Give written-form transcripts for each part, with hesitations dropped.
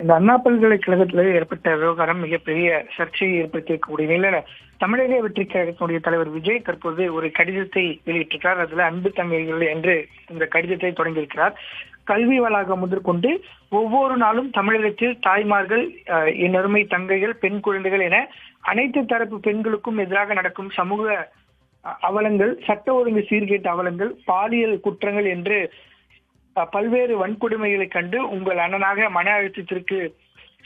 இந்த அண்ணா பல்கலைக்கழகத்துல ஏற்பட்ட விவகாரம் மிகப்பெரிய சர்ச்சையை ஏற்படுத்தியிருக்கக்கூடிய நிலையில தமிழக வெற்றிக் கழகத்தினுடைய தலைவர் விஜய் தற்போது ஒரு கடிதத்தை வெளியிட்டிருக்கிறார். அதுல அன்பு தங்கைகள் என்று இந்த கடிதத்தை தொடங்கியிருக்கிறார். கல்வி வளாகம் முதற்கொண்டு ஒவ்வொரு நாளும் தமிழகத்தில் தாய்மார்கள், என் அருமை தங்கைகள், பெண் குழந்தைகள் என அனைத்து தரப்பு பெண்களுக்கும் எதிராக நடக்கும் சமூக அவலங்கள், சட்ட ஒழுங்கு சீர்கேட்ட அவலங்கள், பாலியல் குற்றங்கள் என்று பல்வேறு வன்கொடுமைகளை கண்டு உங்கள் அண்ணனாக மன அழுத்தத்திற்கு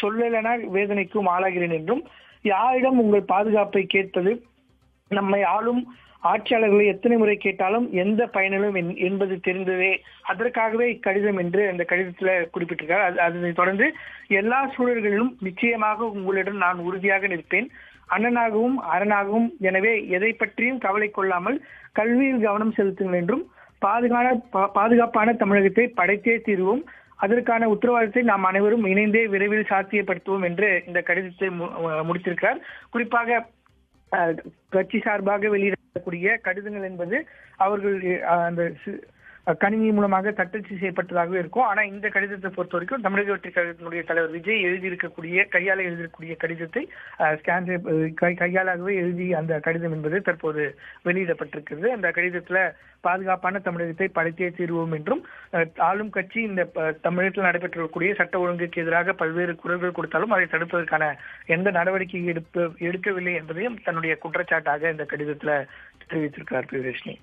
சொல்லலென வேதனைக்கும் ஆளாகிறேன் என்றும், யாரிடம் உங்கள் பாதுகாப்பை கேட்பது, நம்மை ஆளும் ஆட்சியாளர்களை எத்தனை முறை கேட்டாலும் எந்த பயனிலும் என்பது தெரிந்ததே, அதற்காகவே இக்கடிதம் என்று அந்த கடிதத்துல குறிப்பிட்டிருக்கார். அதனை தொடர்ந்து எல்லா சூழல்களிலும் நிச்சயமாக உங்களிடம் நான் உறுதியாக நிற்பேன், அண்ணனாகவும் அரணாகவும், எனவே எதை பற்றியும் கவலை கொள்ளாமல் கல்வியில் கவனம் செலுத்துங்கள் என்றும், பாதுகாப்பான தமிழகத்தை படைத்தே தீர்வோம், அதற்கான உத்தரவாதத்தை நாம் அனைவரும் இணைந்தே விரைவில் சாத்தியப்படுத்துவோம் என்று இந்த கடிதத்தை முடித்திருக்கிறார். குறிப்பாக கட்சி சார்பாக வெளியிடக்கூடிய கடிதங்கள் என்பது அவர்கள் அந்த கணினி மூலமாக தட்டச்சு செய்யப்பட்டதாகவே இருக்கும். ஆனா இந்த கடிதத்தை பொறுத்த வரைக்கும் தமிழக வெற்றிக் கழகத்தினுடைய தலைவர் விஜய் கையால எழுதியிருக்கக்கூடிய கடிதத்தை கையாலாகவே எழுதி அந்த கடிதம் என்பது தற்போது வெளியிடப்பட்டிருக்கிறது. அந்த கடிதத்துல பாதுகாப்பான தமிழகத்தை படைத்தே தீர்வோம் என்றும், ஆளும் கட்சி இந்த தமிழகத்தில் நடைபெற்றக்கூடிய சட்ட ஒழுங்குக்கு எதிராக பல்வேறு குரல்கள் கொடுத்தாலும் அதை தடுப்பதற்கான எந்த நடவடிக்கை எடுக்கவில்லை என்பதையும் தன்னுடைய குற்றச்சாட்டாக இந்த கடிதத்துல தெரிவித்திருக்கிறார் பிரியதர்ஷினி.